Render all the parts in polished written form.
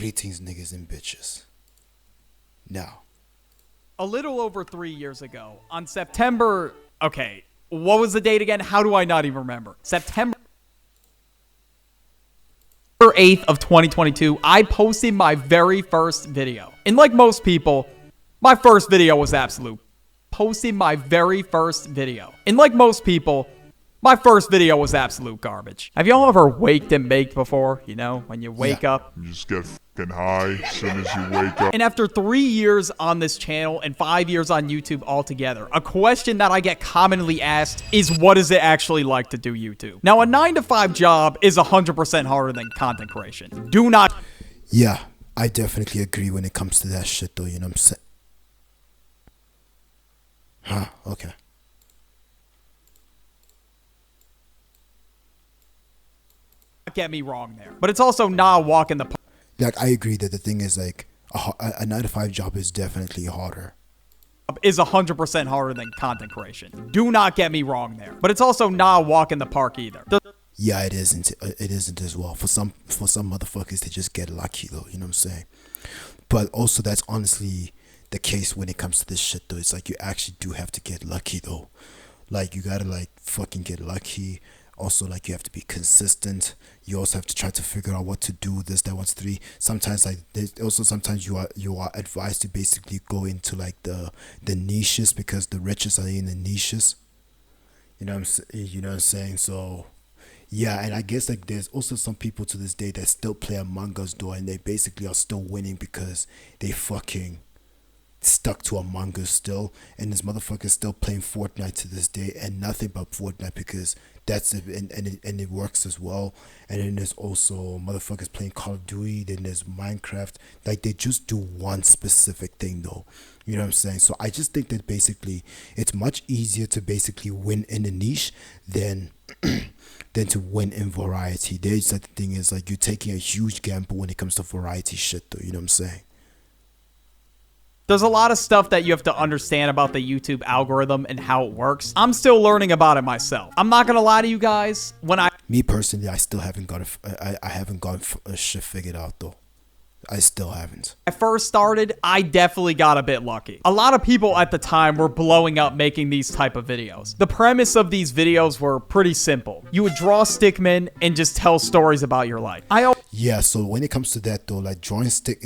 Greetings, niggas and bitches. Now, A little over 3 years ago, on September... Okay, what was the date again? How do I not even remember? September 8th of 2022, I posted my very first video. And like most people, my first video was absolute. Posted my very first video. And like most people, my first video was absolute garbage. Have y'all ever waked and baked before? You know, when you wake up. You just get fucking high as soon as you wake up. And after 3 years on this channel and 5 years on YouTube altogether, a question that I get commonly asked is, what is it actually like to do YouTube? Now, a 9-to-5 job is 100% harder than content creation. Do not... yeah, I definitely agree when it comes to that shit though, you know what I'm saying? Huh, okay. Get me wrong there. But it's also not a walk in the park. Like, I agree that the thing is, like, a 9-to-5 job is definitely harder. Is 100% harder than content creation. Do not get me wrong there. But it's also not a walk in the park either. Yeah, it isn't. It isn't as well. For some motherfuckers, they just get lucky though. You know what I'm saying? But also, that's honestly the case when it comes to this shit though. It's like you actually do have to get lucky though. Like, you gotta like fucking get lucky. Also, like, you have to be consistent. You also have to try to figure out what to do, this, that, 1, 2, 3. Sometimes, like, there's also sometimes you are advised to basically go into like the niches, because the riches are in the niches. You know what I'm saying? So yeah, and I guess like there's also some people to this day that still play Among Us though, and they basically are still winning because they fucking stuck to Among Us still, and this motherfucker is still playing Fortnite to this day, and nothing but Fortnite, because that's it, and it works as well. And then there's also motherfuckers playing Call of Duty, then there's Minecraft. Like, they just do one specific thing though, you know what I'm saying? So I just think that basically it's much easier to basically win in a niche than than to win in variety. There's like, the thing is, like, you're taking a huge gamble when it comes to variety shit though, you know what I'm saying? There's a lot of stuff that you have to understand about the YouTube algorithm and how it works. I'm still learning about it myself. I'm not gonna lie to you guys. Me personally, I still haven't got I haven't got shit figured out though. I still haven't. I first started, I definitely got a bit lucky. A lot of people at the time were blowing up making these type of videos. The premise of these videos were pretty simple. You would draw stickmen and just tell stories about your life. Yeah, so when it comes to that though, like drawing stick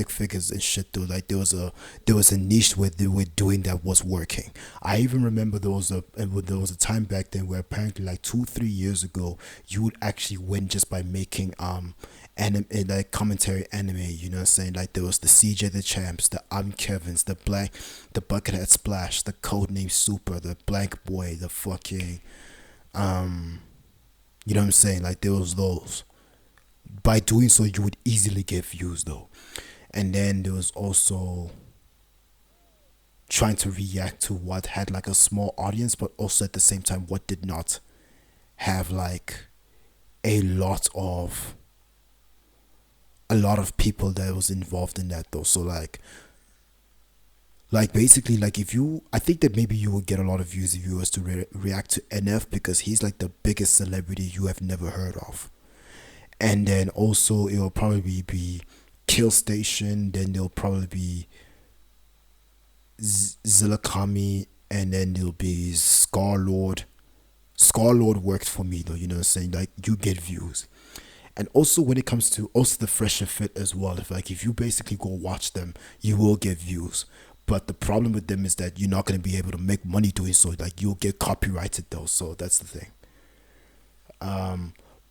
figures and shit though, like there was a niche where they were doing that was working. I even remember there was a time back then where apparently like 2-3 years ago, you would actually win just by making anime, like commentary anime, you know what I'm saying? Like, there was the CJ the Champs, the Kevin's, the Buckethead Splash, the Codename Super, the Blank Boy, the fucking you know what I'm saying? Like, there was those. By doing so, you would easily get views though. And then there was also trying to react to what had like a small audience, but also at the same time what did not have like a lot of people that was involved in that though. So like basically, like, I think that maybe you would get a lot of views if you was to react to NF, because he's like the biggest celebrity you have never heard of. And then also it will probably be Kill Station, then there'll probably be Zillakami, and then there'll be Scarlord. Scarlord worked for me though, you know what I'm saying? Like, you get views. And also when it comes to also the Fresh and Fit as well, if you basically go watch them, you will get views. But the problem with them is that you're not going to be able to make money doing so. Like, you'll get copyrighted though, so that's the thing.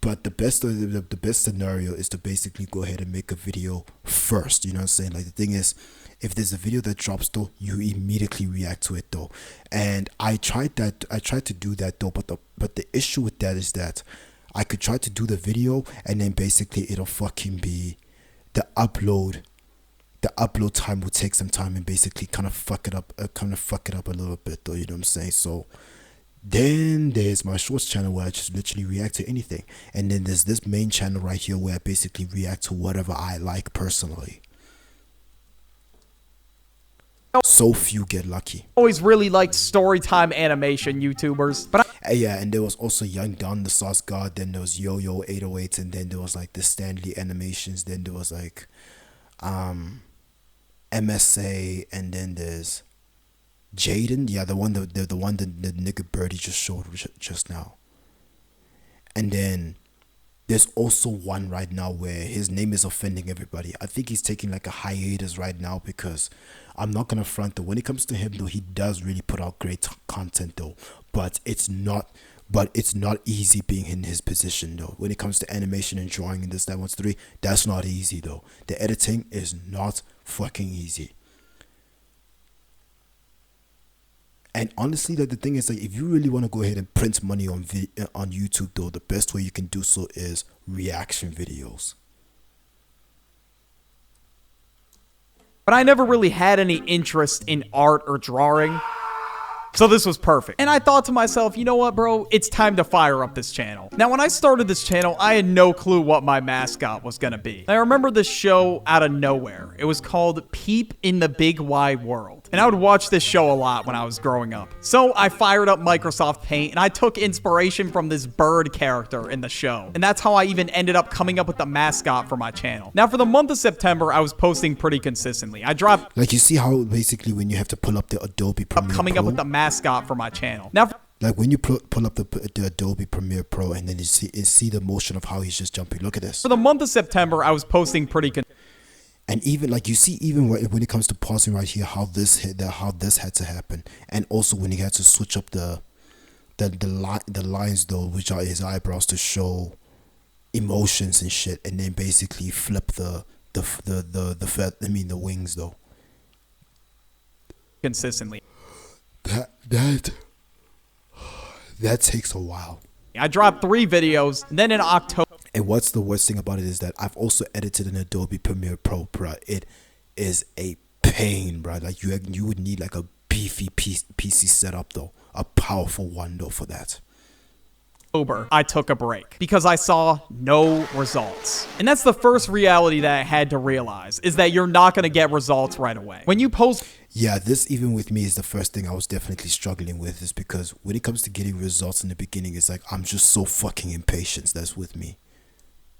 But the best scenario is to basically go ahead and make a video first, you know what I'm saying? Like, the thing is, if there's a video that drops though, you immediately react to it though. And I tried to do that though, but the issue with that is that I could try to do the video, and then basically it'll fucking be the upload time will take some time, and basically kind of fuck it up a little bit though, you know what I'm saying? So then there's my shorts channel where I just literally react to anything, and then there's this main channel right here where I basically react to whatever I like personally. So few get lucky. always really liked storytime animation YouTubers, but Yeah, and there was also Young Don the Sauce God, then there was Yo 808, and then there was like the Stanley Animations, then there was like MSA, and then there's Jaden, yeah, the one that the nigga Birdie just showed just now. And then there's also one right now where his name is offending everybody. I think he's taking like a hiatus right now because I'm not gonna front though. When it comes to him though, he does really put out great content though. But it's not easy being in his position though. When it comes to animation and drawing and this, that, 1, 2, 3, that's not easy though. The editing is not fucking easy. And honestly, like, the thing is, like, if you really want to go ahead and print money on YouTube, though, the best way you can do so is reaction videos. I never really had any interest in art or drawing. So this was perfect. And I thought to myself, you know what, bro? It's time to fire up this channel. Now, when I started this channel, I had no clue what my mascot was gonna be. I remember this show out of nowhere. It was called Peep in the Big Wide World. And I would watch this show a lot when I was growing up. So I fired up Microsoft Paint and I took inspiration from this bird character in the show. And that's how I even ended up coming up with the mascot for my channel. Now, for the month of September, I was posting pretty consistently. I dropped... Like, you see how basically when you have to pull up the Adobe Premiere coming Pro? up with the mascot for my channel. Now, like when you pull up the Adobe Premiere Pro and then you see the motion of how he's just jumping. Look at this. for the month of September, I was posting pretty And even like you see, even when it comes to pausing right here, how this had to happen, and also when he had to switch up the lines though, which are his eyebrows to show emotions and shit, and then basically flip the wings though. consistently. That takes a while. I dropped 3 videos, and then in October, And what's the worst thing about it is that I've also edited in Adobe Premiere Pro, bro. It is a pain, bro. Like you would need like a beefy PC setup though, a powerful one though for that. I took a break because I saw no results. And that's the first reality that I had to realize, is that you're not going to get results right away. When you post... Yeah, this even with me is the first thing I was definitely struggling with, is because when it comes to getting results in the beginning, it's like I'm just so fucking impatient. That's with me.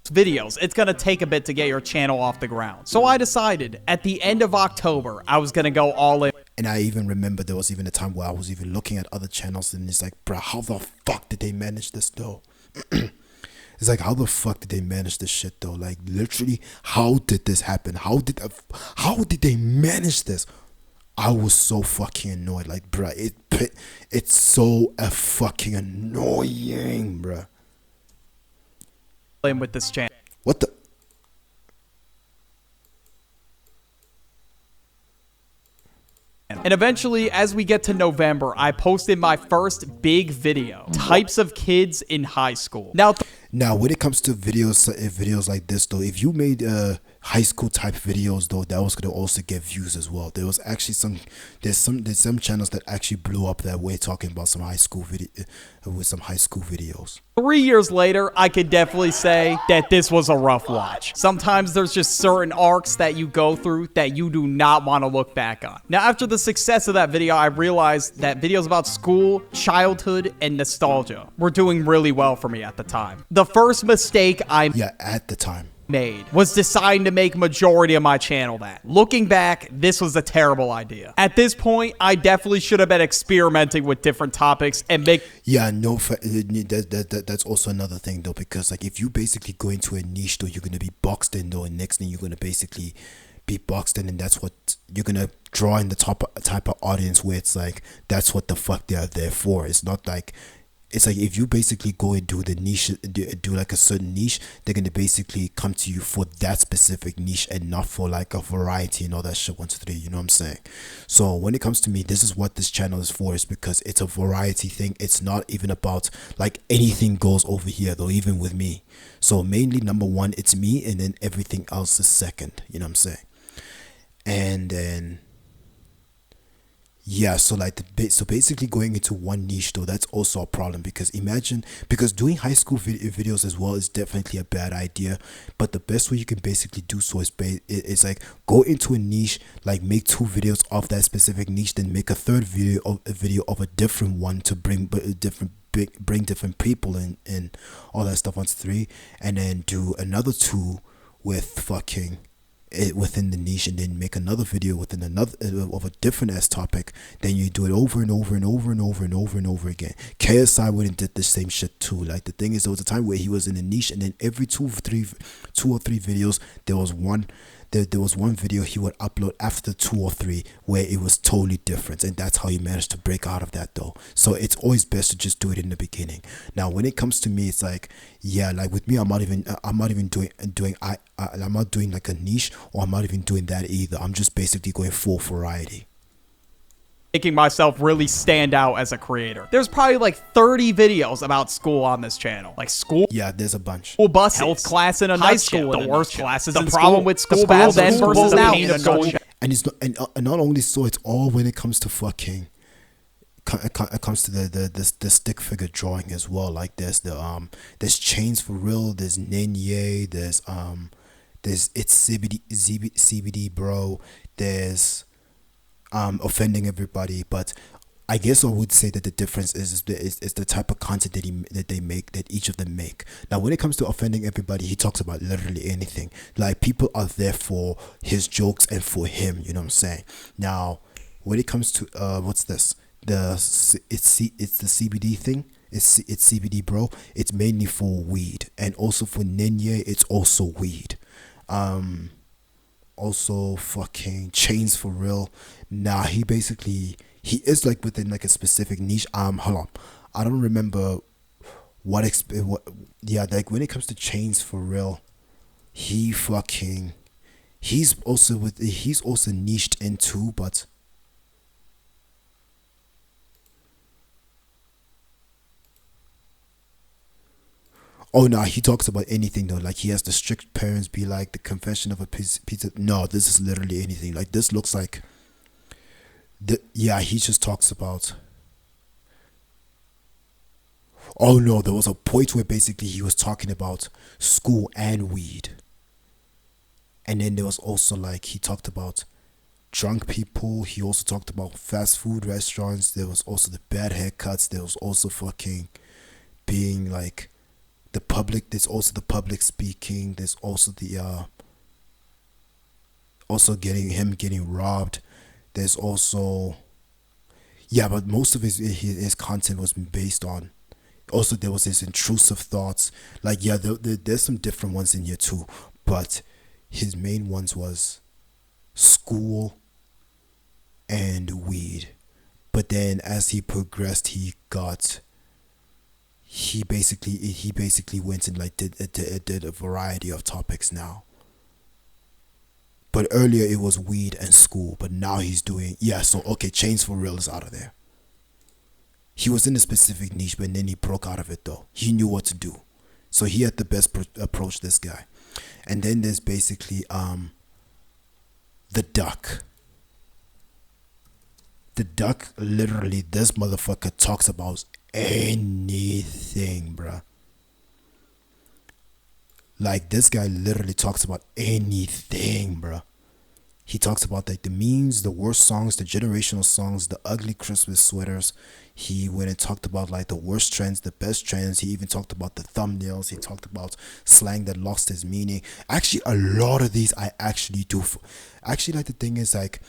Videos, it's going to take a bit to get your channel off the ground. So I decided at the end of October, I was going to go all in. And I even remember there was even a time where I was even looking at other channels and it's like, bro, how the fuck did they manage this though? It's like, how the fuck did they manage this shit though? Like, literally, how did this happen? How did they manage this? I was so fucking annoyed. Like, bro, it's so fucking annoying, bro. With this channel. What the? And eventually, as we get to November, I posted my first big video, Types of Kids in High School. Now, when it comes to videos like this though, if you made high school type videos though, that was gonna also get views as well. There was actually there's some channels that actually blew up that way, talking about some high school videos. 3 years later, I could definitely say that this was a rough watch. Sometimes there's just certain arcs that you go through that you do not want to look back on. Now, after the success of that video, I realized that videos about school, childhood, and nostalgia were doing really well for me at the time. The first mistake at the time made was deciding to make majority of my channel that. Looking back, this was a terrible idea. At this point, I definitely should have been experimenting with different topics and that's also another thing though, because like if you basically go into a niche though, you're gonna be boxed in though, and next thing you're gonna basically be boxed in, and that's what you're gonna draw in the type of audience where it's like that's what the fuck they are there for. It's not like, it's like if you basically go and do the niche, do like a certain niche, they're going to basically come to you for that specific niche and not for like a variety and all that shit, 1, 2, 3, you know what I'm saying? So when it comes to me, this is what this channel is for, is because it's a variety thing. It's not even about like anything goes over here though, even with me. So mainly number one, it's me, and then everything else is second, you know what I'm saying? And then Yeah, so like so basically going into one niche though, that's also a problem because imagine because doing high school videos as well is definitely a bad idea. But the best way you can basically do so is it's like go into a niche, like make 2 videos of that specific niche, then make a third video of a different one to bring bring different people in and all that stuff onto 3, and then do another 2 with fucking it within the niche, and then make another video within another of a different ass topic. Then you do it over and over and over and over and over and over again. KSI went and did the same shit too. Like the thing is, there was a time where he was in a niche, and then every 2 or 3 videos there was one video he would upload after 2 or 3 where it was totally different, and that's how he managed to break out of that though. So it's always best to just do it in the beginning. Now when it comes to me, it's like, yeah, like with me, I'm not even doing I'm not doing like a niche, or I'm not even doing that either. I'm just basically going full variety, making myself really stand out as a creator. There's probably like 30 videos about school on this channel. Like school. Yeah, there's a bunch. School buses, health class in a nutshell, the worst classes, the problem with school back then versus now. And it's not, and not only so, it's all when it comes to fucking. It comes to the stick figure drawing as well. Like there's Chains for Real, there's Nenye, there's It's CBD bro, there's offending everybody. But I guess I would say that the difference is the type of content that each of them make. Now when it comes to offending everybody, he talks about literally anything. Like people are there for his jokes and for him, you know what I'm saying? Now when it comes to what's this? It's the CBD thing. It's CBD bro. It's mainly for weed, and also for Nenye, it's also weed. Also fucking Chains for Real. Nah, he is like within like a specific niche. Hold on, I don't remember what yeah, like when it comes to Chains for Real, he's also niched into, but oh no, he talks about anything though. Like he has the strict parents be like the confession of a pizza. No, this is literally anything. Like this looks like yeah, he just talks about. Oh no, there was a point where basically he was talking about school and weed. And then there was also like he talked about drunk people. He also talked about fast food restaurants. There was also the bad haircuts. There was also fucking being like the public. There's also the public speaking. There's also the also getting robbed. There's also, yeah, but most of his content was based on. Also, there was his intrusive thoughts. Like, yeah, there's some different ones in here too, but his main ones was school and weed. But then as he progressed, he basically went and like did a variety of topics now. But earlier it was weed and school, but now he's doing, yeah, so okay, Chains for Real is out of there. He was in a specific niche, but then he broke out of it though. He knew what to do. So he had the best approach, this guy. And then there's basically the Duck. The Duck, literally, this motherfucker talks about anything, bruh. Like, this guy literally talks about anything, bruh. He talks about like the memes, the worst songs, the generational songs, the ugly Christmas sweaters. He went and talked about like the worst trends, the best trends. He even talked about the thumbnails. He talked about slang that lost its meaning. Actually, a lot of these I actually do. Actually, like the thing is like,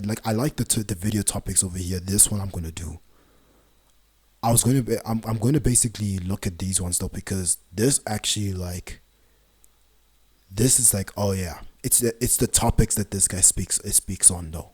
like I like the video topics over here. This one I'm gonna do. I'm going to basically look at these ones though, because this actually like, this is like, oh yeah, it's the topics that this guy speaks on though.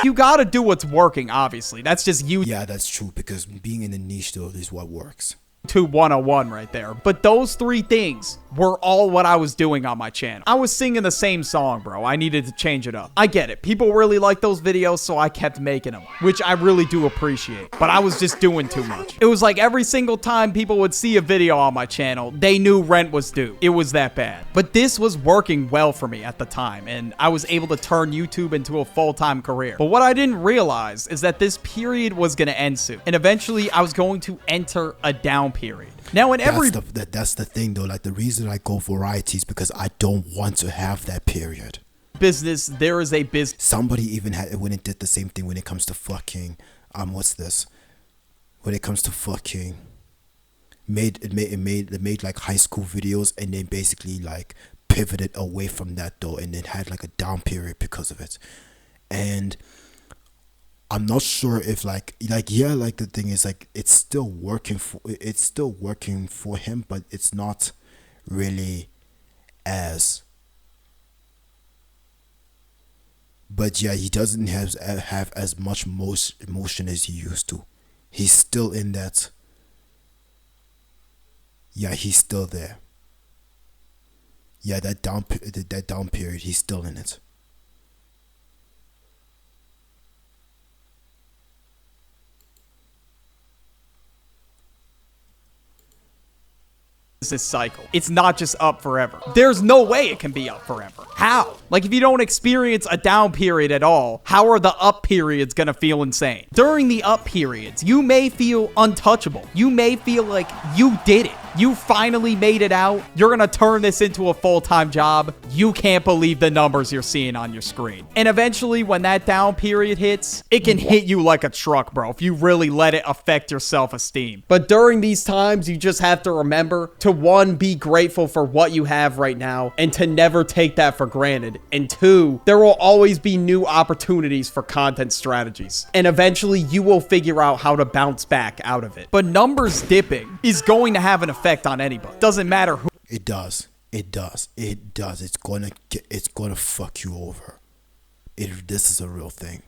You gotta do what's working, obviously. That's just you. Yeah, that's true, because being in a niche though is what works. YouTube 101 right there. But those 3 things were all what I was doing on my channel. I was singing the same song, bro. I needed to change it up. I get it. People really like those videos, so I kept making them, which I really do appreciate. But I was just doing too much. It was like every single time people would see a video on my channel, they knew rent was due. It was that bad. But this was working well for me at the time, and I was able to turn YouTube into a full-time career. But what I didn't realize is that this period was going to end soon, and eventually I was going to enter a down period. Now, in every that's the thing though. Like, the reason I go variety is because I don't want to have that period. business, there is a business. Somebody even went and did the same thing when it comes to fucking what's this? When it comes to fucking made like high school videos, and then basically like pivoted away from that though, and then had like a down period because of it. And I'm not sure if like the thing is like it's still working for him, but it's not really as. But yeah, he doesn't have as much emotion as he used to. He's still in that. Yeah, he's still there. Yeah, that down period, he's still in it. This cycle. It's not just up forever. There's no way it can be up forever. How? Like, if you don't experience a down period at all, how are the up periods gonna feel insane? During the up periods, you may feel untouchable. You may feel like you did it. You finally made it out. You're gonna turn this into a full-time job. You can't believe the numbers you're seeing on your screen. And eventually, when that down period hits, it can hit you like a truck, bro, if you really let it affect your self-esteem. But during these times, you just have to remember to, 1, be grateful for what you have right now, and to never take that for granted. And 2, there will always be new opportunities for content strategies. And eventually, you will figure out how to bounce back out of it. But numbers dipping is going to have an effect on anybody. Doesn't matter who. It does. It's gonna fuck you over. This is a real thing.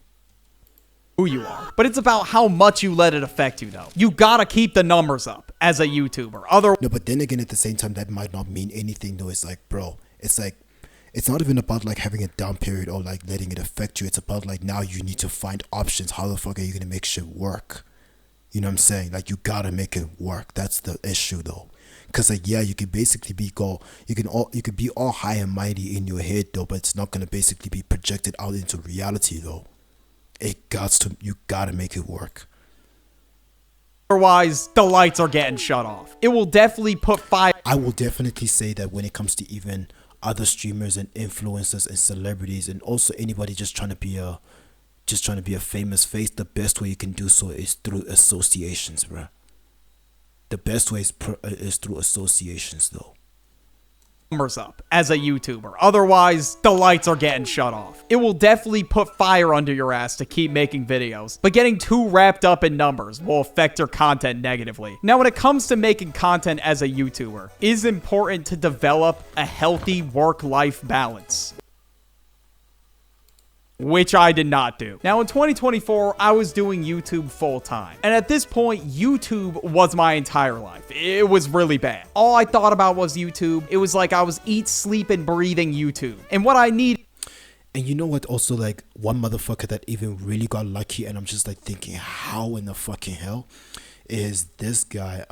Who you are. But it's about how much you let it affect you, though. You gotta keep the numbers up as a YouTuber. No, but then again, at the same time, that might not mean anything, though. It's like, bro, it's like, it's not even about like having a down period or like letting it affect you. It's about like, now you need to find options. How the fuck are you gonna make shit work? You know what I'm saying? Like, you gotta make it work. That's the issue, though. Cause like, yeah, you could basically be you could be all high and mighty in your head, though, but it's not gonna basically be projected out into reality, though. You gotta make it work. Otherwise, the lights are getting shut off. It will definitely put fire. I will definitely say that when it comes to even other streamers and influencers and celebrities, and also anybody just trying to be a famous face, the best way you can do so is through associations, bruh. The best way is through associations, though. Numbers up as a YouTuber. Otherwise, the lights are getting shut off. It will definitely put fire under your ass to keep making videos, but getting too wrapped up in numbers will affect your content negatively. Now, when it comes to making content as a YouTuber, it is important to develop a healthy work-life balance, which I did not do. Now, in 2024, I was doing YouTube full-time. And at this point, YouTube was my entire life. It was really bad. All I thought about was YouTube. It was like I was eat, sleep, and breathing YouTube. And what I need. And you know what? Also, like, one motherfucker that even really got lucky, and I'm just like thinking, how in the fucking hell, is this guy,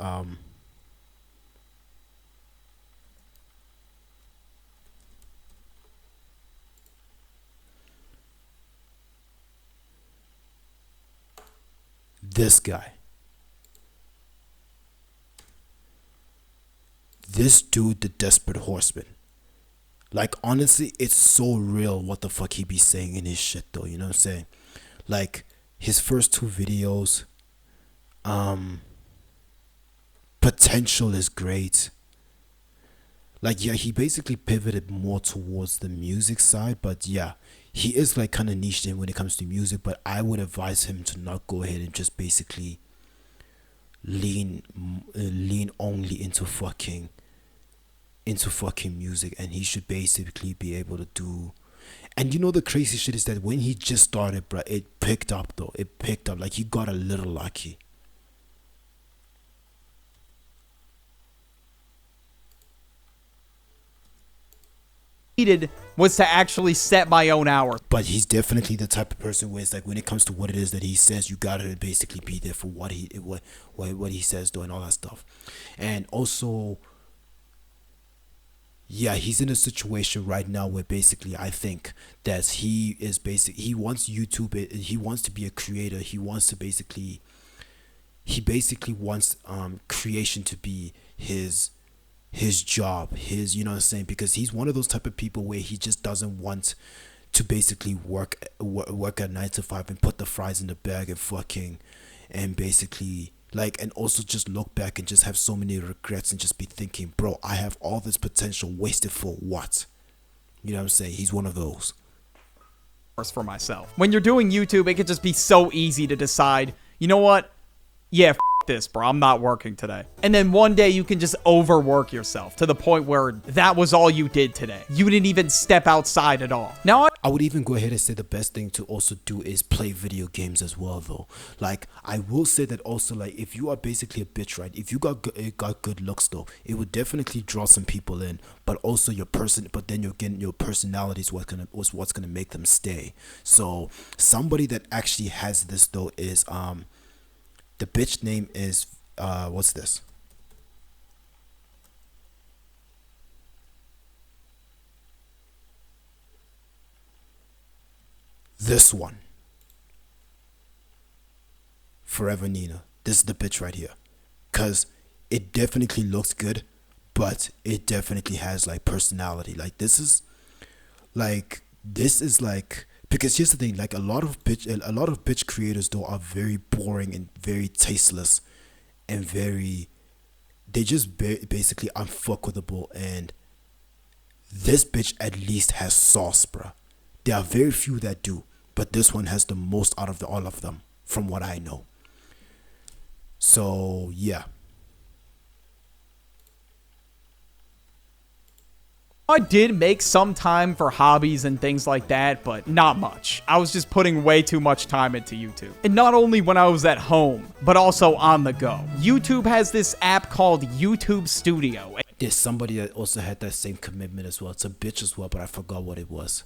this guy. This dude, the Desperate Horseman. Like, honestly, it's so real what the fuck he be saying in his shit, though. You know what I'm saying? Like, his first 2 videos, potential is great. Like, yeah, he basically pivoted more towards the music side, but yeah, he is like kind of niched in when it comes to music. But I would advise him to not go ahead and just basically lean only into fucking music, and he should basically be able to do. And you know, the crazy shit is that when he just started, bro, it picked up, though. It picked up. Like, he got a little lucky. needed was to actually set my own hours. But he's definitely the type of person where it's like when it comes to what it is that he says, you gotta basically be there for what he says, though, and all that stuff. And also, yeah, he's in a situation right now where basically I think that he wants YouTube. He wants to be a creator. He basically wants creation to be his job, you know what I'm saying, because he's one of those type of people where he just doesn't want to basically work at 9 to 5 and put the fries in the bag and basically like, and also just look back and just have so many regrets and just be thinking, bro, I have all this potential wasted for what? You know what I'm saying? He's one of those. For myself. When you're doing YouTube, it could just be so easy to decide, you know what? Yeah, this, bro. I'm not working today. And then one day you can just overwork yourself to the point where that was all you did today. You didn't even step outside at all. Now, I would even go ahead and say the best thing to also do is play video games as well, though. Like, I will say that also, like, if you are basically a bitch, right? If you got good looks, though, it would definitely draw some people in. But also but then you're getting your personality is what's gonna make them stay. So somebody that actually has this, though, is the bitch name is what's this? This one. Forever Nina. This is the bitch right here. Cause it definitely looks good, but it definitely has like personality. Like this is like because here's the thing, like a lot of bitch creators though are very boring and very tasteless and they just basically unfuckable, and this bitch at least has sauce, bruh. There are very few that do, but this one has the most out of all of them from what I know. So yeah. I did make some time for hobbies and things like that, but not much. I was just putting way too much time into YouTube. And not only when I was at home, but also on the go. YouTube has this app called YouTube Studio. There's somebody that also had that same commitment as well. It's a bitch as well, but I forgot what it was.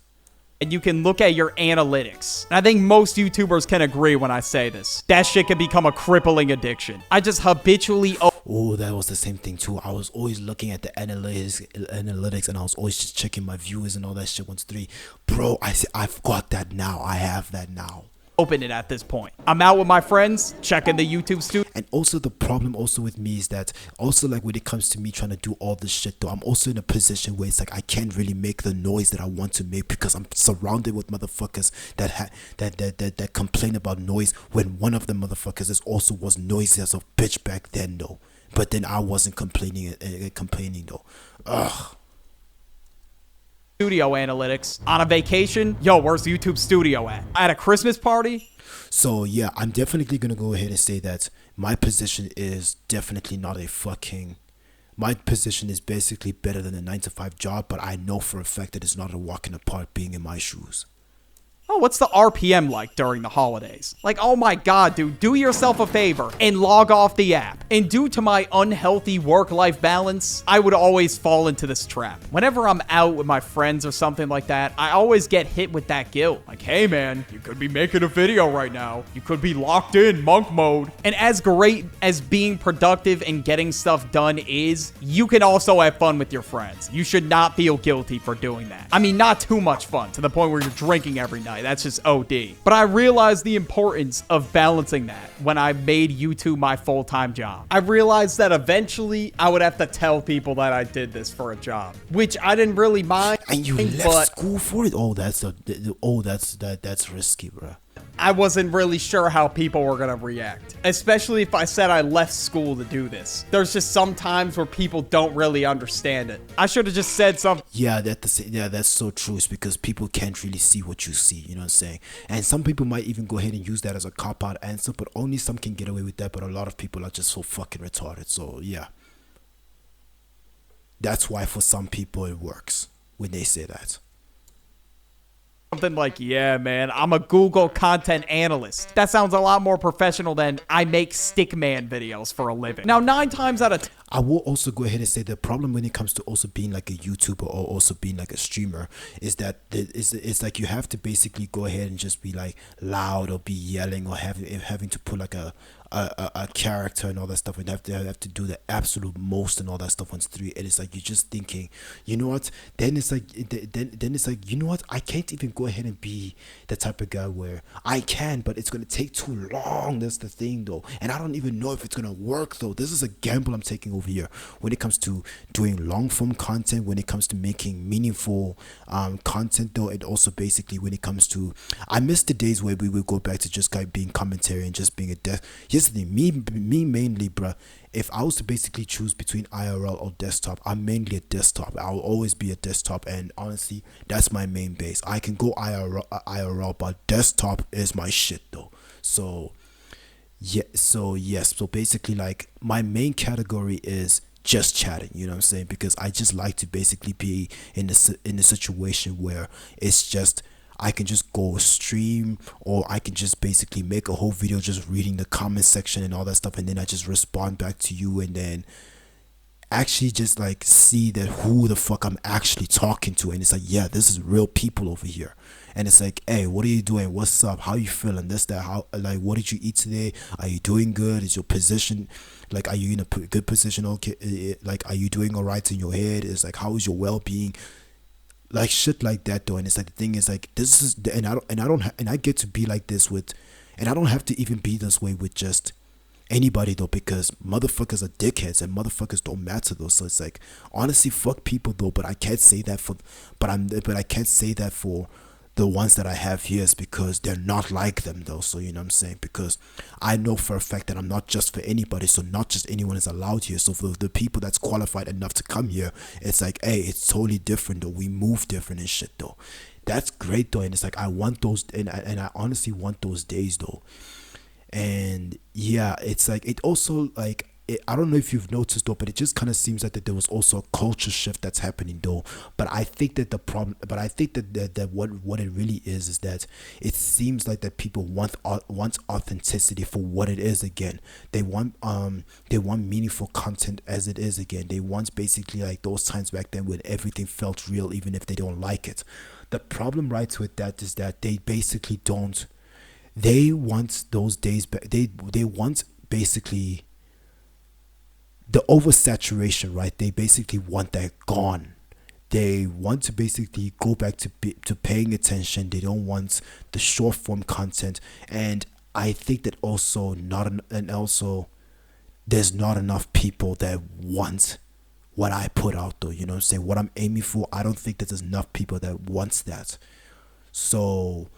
And you can look at your analytics. And I think most YouTubers can agree when I say this. That shit can become a crippling addiction. I just habitually... Oh, that was the same thing too. I was always looking at the analytics, and I was always just checking my viewers and all that shit. 1-3, bro. I've got that now. I have that now. Open it at this point. I'm out with my friends, checking the YouTube studio. And also the problem also with me is that also like when it comes to me trying to do all this shit though, I'm also in a position where it's like I can't really make the noise that I want to make because I'm surrounded with motherfuckers that complain about noise, when one of the motherfuckers was noisy as a bitch back then though. But then I wasn't complaining though. Ugh. Studio analytics. On a vacation, yo, where's YouTube Studio at a Christmas party? So yeah, I'm definitely gonna go ahead and say that my position is definitely not my position is basically better than a 9 to 5 job, but I know for a fact that it's not a walk in the park being in my shoes. Oh, what's the RPM like during the holidays? Like, oh my god, dude, do yourself a favor and log off the app. And due to my unhealthy work-life balance, I would always fall into this trap. Whenever I'm out with my friends or something like that, I always get hit with that guilt. Like, hey man, you could be making a video right now. You could be locked in monk mode. And as great as being productive and getting stuff done is, you can also have fun with your friends. You should not feel guilty for doing that. I mean, not too much fun to the point where you're drinking every night. That's just OD. But I realized the importance of balancing that when I made YouTube my full-time job. I realized that eventually I would have to tell people that I did this for a job, which I didn't really mind. And you left school for it? Oh, that's risky, bro. I wasn't really sure how people were gonna react, especially if I said I left school to do this. There's just some times where people don't really understand it. I should have just said something. Yeah, that's so true. It's because people can't really see what you see, you know what I'm saying? And some people might even go ahead and use that as a cop-out answer, but only some can get away with that, but a lot of people are just so fucking retarded. So, yeah. That's why for some people it works when they say that. something like, yeah, man, I'm a Google content analyst. That sounds a lot more professional than I make stickman videos for a living. Now, 9 times out of 10, I will also go ahead and say the problem when it comes to also being like a YouTuber or also being like a streamer is that it's like you have to basically go ahead and just be like loud or be yelling or having to put like a character and all that stuff, and have to do the absolute most and all that stuff on stream. And it's like you're just thinking, you know what? Then it's like you know what? I can't even go ahead and be the type of guy where I can, but it's gonna take too long. That's the thing though, and I don't even know if it's gonna work though. This is a gamble I'm taking over here when it comes to doing long form content, when it comes to making meaningful content though, and also basically when it comes to, I miss the days where we would go back to just being commentary and just being a death. Yesterday, me mainly, bruh. If I was to basically choose between IRL or desktop, I'm mainly a desktop. I will always be a desktop, and honestly, that's my main base. I can go IRL, but desktop is my shit though. So yeah, so basically, like, my main category is just chatting, you know what I'm saying, because I just like to basically be in a situation where it's just I can just go stream, or I can just basically make a whole video just reading the comment section and all that stuff, and then I just respond back to you, and then actually just like see that who the fuck I'm actually talking to, and it's like, yeah, this is real people over here. And it's like, hey, what are you doing? What's up? How you feeling? This, that, how, like, what did you eat today? Are you doing good? Is your position, like, are you in a good position? Okay, like, are you doing all right in your head? It's like, how is your well-being? Like, shit like that though. And it's like, the thing is, like, this is, and I get to be like this with, and I don't have to even be this way with just anybody though, because motherfuckers are dickheads and motherfuckers don't matter though. So it's like, honestly, fuck people though. But I can't say that for, but I can't say that for the ones that I have here, is because they're not like them though. So you know what I'm saying, because I know for a fact that I'm not just for anybody, so not just anyone is allowed here. So for the people that's qualified enough to come here, it's like, hey, it's totally different though. We move different and shit though. That's great though. And it's like, I want those, and I honestly want those days though. And yeah, it's like, it also, like, I don't know if you've noticed though, but it just kind of seems like that there was also a culture shift that's happening though. But I think that the problem, but I think that what it really is that it seems like that people want authenticity for what it is again. They want meaningful content as it is again. They want basically like those times back then when everything felt real, even if they don't like it. The problem right with that is that they basically don't. They want those days back. They want basically the oversaturation, right? They basically want that gone. They want to basically go back to paying attention. They don't want the short form content, and I think that also there's not enough people that want what I put out though. You know what I'm saying? What I'm aiming for, I don't think that there's enough people that wants that. So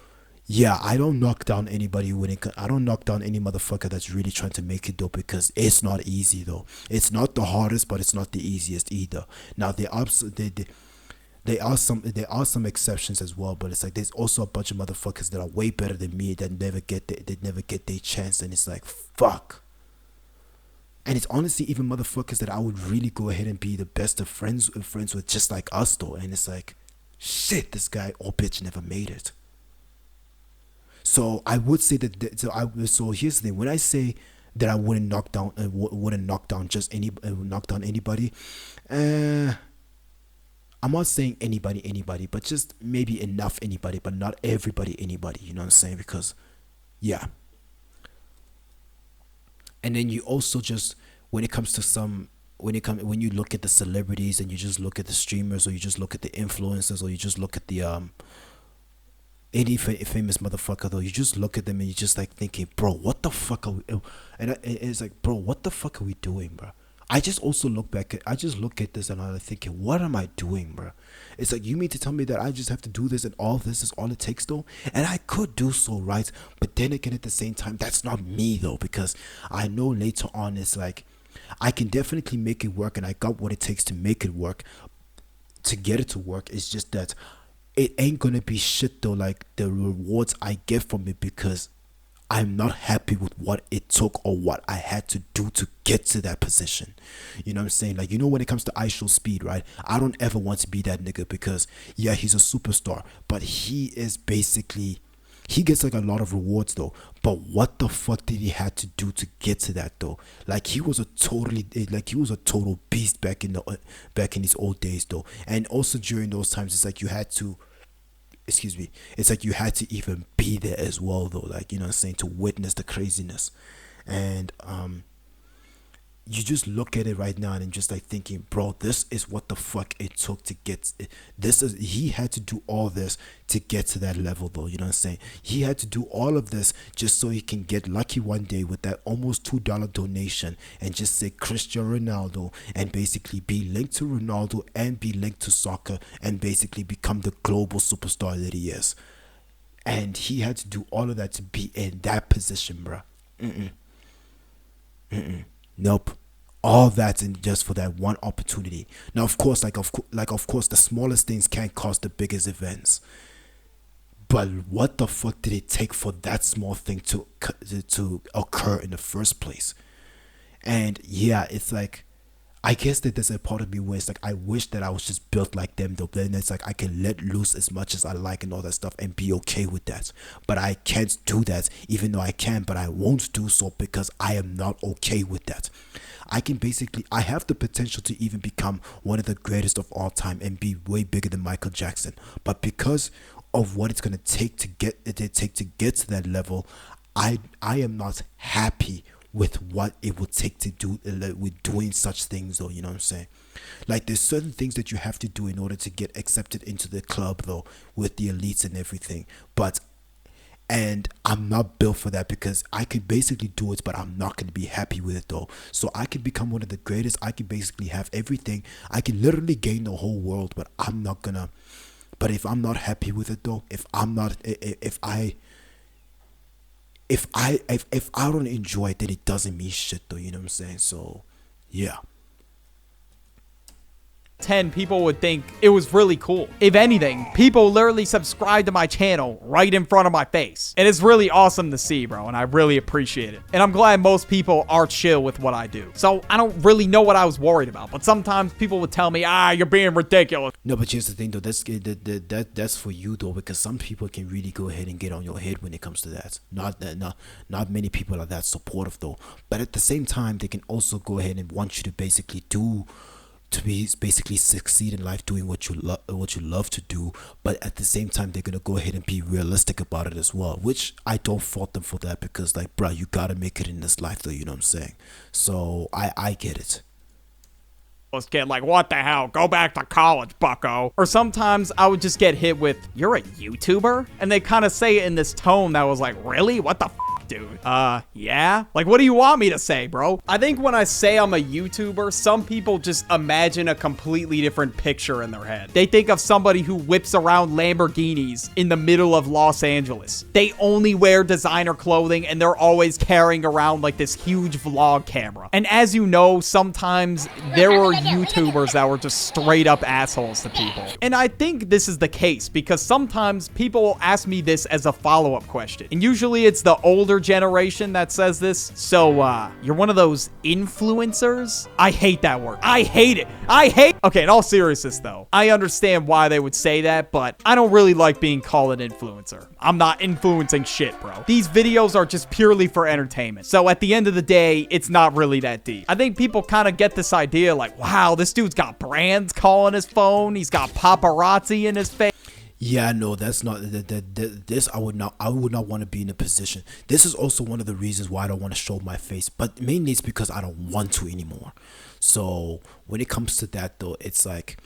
yeah, I don't knock down anybody I don't knock down any motherfucker that's really trying to make it though, because it's not easy though. It's not the hardest, but it's not the easiest either. Now there are some exceptions as well, but it's like there's also a bunch of motherfuckers that are way better than me that never get their chance, and it's like, fuck. And it's honestly even motherfuckers that I would really go ahead and be the best of friends with, just like us though. And it's like, shit, this guy or bitch never made it. So I would say that. So here's the thing: when I say that I wouldn't knock down anybody, I'm not saying anybody, but just maybe enough anybody, but not everybody anybody. You know what I'm saying? Because, yeah. And then you also just, when you look at the celebrities and you just look at the streamers, or you just look at the influencers, or you just look at the any famous motherfucker though, you just look at them and you just like thinking, bro, what the fuck are we, and it's like, bro, what the fuck are we doing, bro? I just look at this and I'm thinking, what am I doing, bro? It's like, you mean to tell me that I just have to do this and all this is all it takes though? And I could do so, right? But then again, at the same time, that's not me though, because I know later on it's like, I can definitely make it work, and I got what it takes to make it work, to get it to work. It's just that it ain't gonna be shit though, like the rewards I get from it, because I'm not happy with what it took or what I had to do to get to that position. You know what I'm saying? Like, you know, when it comes to I Show Speed, right? I don't ever want to be that nigga because, yeah, he's a superstar, but he is basically, he gets like a lot of rewards though. But what the fuck did he have to do to get to that though? Like, he was a total beast back in his old days though. And also during those times, it's like you had to, it's like you had to even be there as well though, like, you know what I'm saying, to witness the craziness. And you just look at it right now and just like thinking, bro, this is what the fuck it took to get this. Is he had to do all this to get to that level though, you know what I'm saying? He had to do all of this just so he can get lucky one day with that almost $2 donation and just say Cristiano Ronaldo and basically be linked to Ronaldo and be linked to soccer and basically become the global superstar that he is. And he had to do all of that to be in that position, bruh. Nope. All that's in just for that one opportunity. Now, of course, of course, the smallest things can't cause the biggest events. But what the fuck did it take for that small thing to occur in the first place? And yeah, it's like, I guess that there's a part of me where it's like, I wish that I was just built like them though. Then it's like I can let loose as much as I like and all that stuff and be okay with that. But I can't do that, even though I can, but I won't do so because I am not okay with that. I have the potential to even become one of the greatest of all time and be way bigger than Michael Jackson. But because of what it's gonna take to get to that level, I am not happy with what it would take to do with doing such things though, you know what I'm saying? Like, there's certain things that you have to do in order to get accepted into the club though, with the elites and everything. And I'm not built for that because I could basically do it, but I'm not going to be happy with it though. So I could become one of the greatest. I can basically have everything. I can literally gain the whole world, but I'm not gonna. But if I'm not happy with it though, if I don't enjoy it, then it doesn't mean shit though, you know what I'm saying? So yeah. 10, people would think it was really cool. If anything, people literally subscribe to my channel right in front of my face. And it's really awesome to see, bro, and I really appreciate it. And I'm glad most people are chill with what I do. So I don't really know what I was worried about, but sometimes people would tell me, you're being ridiculous. No, but here's the thing though, that's for you though, because some people can really go ahead and get on your head when it comes to that. Not many people are that supportive though. But at the same time, they can also go ahead and want you to basically succeed in life doing what you love to do. But at the same time, they're gonna go ahead and be realistic about it as well, which I don't fault them for that, because like, bro, you gotta make it in this life though, you know what I'm saying? So I get it. Kid, like, what the hell? Go back to college, bucko. Or sometimes I would just get hit with, you're a YouTuber? And they kind of say it in this tone that was like, really? What the f, dude? Yeah? Like, what do you want me to say, bro? I think when I say I'm a YouTuber, some people just imagine a completely different picture in their head. They think of somebody who whips around Lamborghinis in the middle of Los Angeles. They only wear designer clothing and they're always carrying around like this huge vlog camera. And as you know, sometimes there were YouTubers that were just straight up assholes to people. And I think this is the case because sometimes people will ask me this as a follow-up question. And usually it's the older generation that says this. So, you're one of those influencers? I hate that word. I hate it. Okay, in all seriousness though, I understand why they would say that, but I don't really like being called an influencer. I'm not influencing shit, bro. These videos are just purely for entertainment. So at the end of the day, it's not really that deep. I think people kind of get this idea like, wow, this dude's got brands calling his phone. He's got paparazzi in his face. Yeah, no, that's not this. I would not want to be in a position. This is also one of the reasons why I don't want to show my face, but mainly it's because I don't want to anymore. So when it comes to that though, it's like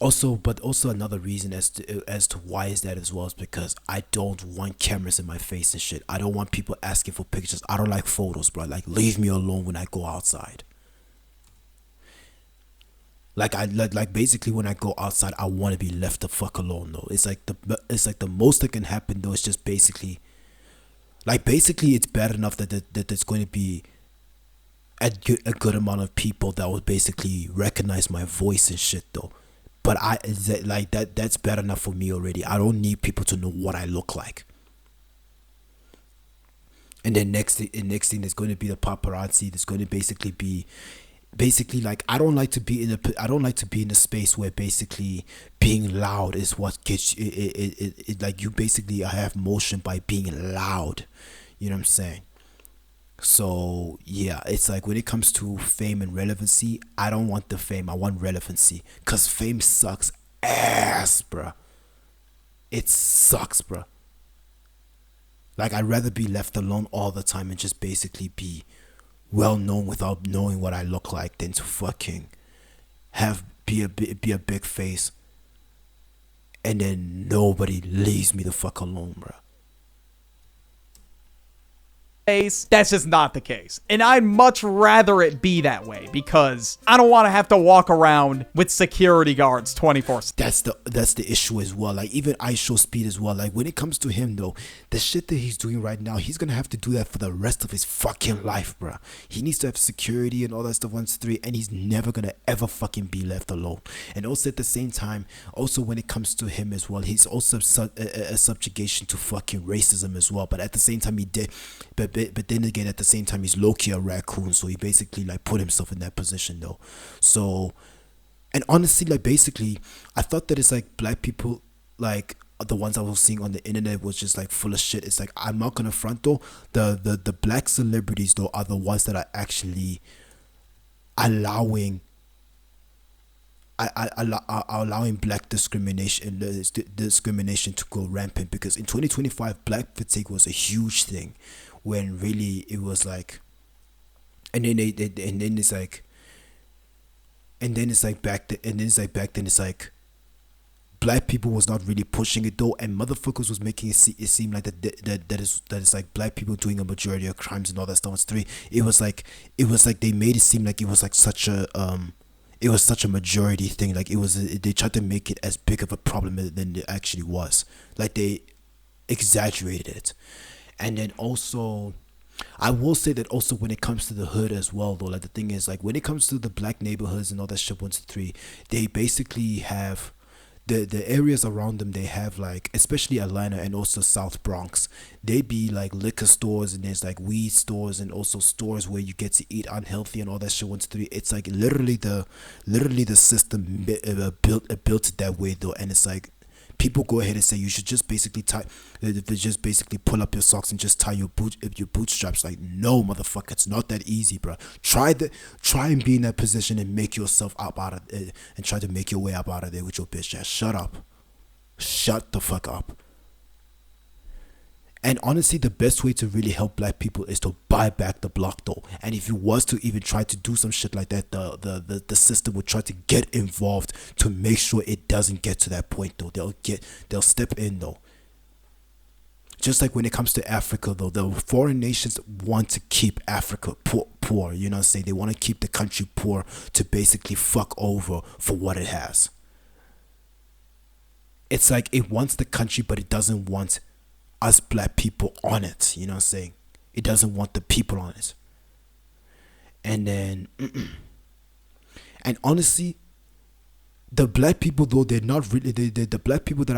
also another reason as to why is that as well is because I don't want cameras in my face and shit. I don't want people asking for pictures. I don't like photos, bro. Like, leave me alone when I go outside. Like basically when I go outside, I want to be left the fuck alone though. It's like the most that can happen though is just basically it's bad enough that there's going to be a good amount of people that will basically recognize my voice and shit though. But that's bad enough for me already. I don't need people to know what I look like. And then next thing there's going to be the paparazzi. There's going to basically like I don't like to be in a space where basically being loud is what gets it like you basically have motion by being loud. You know what I'm saying? So yeah, it's like when it comes to fame and relevancy, I don't want the fame. I want relevancy, cause fame sucks ass, bruh. It sucks, bruh. Like I'd rather be left alone all the time and just basically be well known without knowing what I look like than to fucking be a big face and then nobody leaves me the fuck alone, bruh. That's just not the case. And I'd much rather it be that way because I don't want to have to walk around with security guards 24/7. That's the issue as well. Like even I show speed as well. Like when it comes to him though, the shit that he's doing right now, he's gonna have to do that for the rest of his fucking life, bruh. He needs to have security and all that stuff 1-3, and he's never gonna ever fucking be left alone. And also at the same time, also when it comes to him as well, he's also a subjugation to fucking racism as well. But at the same time, he did, but then again, at the same time, he's low-key a raccoon, so he basically like put himself in that position though. So, and honestly, like basically, I thought that it's like black people, like the ones I was seeing on the internet was just like full of shit. It's like I'm not gonna front though. The black celebrities though are the ones that are actually allowing. Allowing black discrimination to go rampant, because in 2025 black fatigue was a huge thing, when really it was like, and then it's like back then it's like black people was not really pushing it though, and motherfuckers was making it seem like that is like black people doing a majority of crimes and all that stuff. It was like they made it seem like it was like such a it was such a majority thing. Like they tried to make it as big of a problem than it actually was. Like they exaggerated it. And then also, I will say that also when it comes to the hood as well though, like the thing is, like when it comes to the black neighborhoods and all that shit 1-3, they basically have the areas around them. They have like, especially Atlanta and also South Bronx, they be like liquor stores, and there's like weed stores, and also stores where you get to eat unhealthy and all that shit 1-3. It's like literally the system built it that way though. And it's like people go ahead and say you should just basically pull up your socks and just tie your bootstraps. Like, no, motherfucker, it's not that easy, bro. Try and be in that position and make yourself up out of it, and try to make your way up out of there with your bitch ass. Shut the fuck up. And honestly, the best way to really help black people is to buy back the block though. And if you was to even try to do some shit like that, the system would try to get involved to make sure it doesn't get to that point though. They'll step in though. Just like when it comes to Africa though, the foreign nations want to keep Africa poor, you know what I'm saying? They want to keep the country poor to basically fuck over for what it has. It's like it wants the country, but it doesn't want us black people on it, you know what I'm saying? It doesn't want the people on it. And then and honestly, the black people though, they're not really the black people that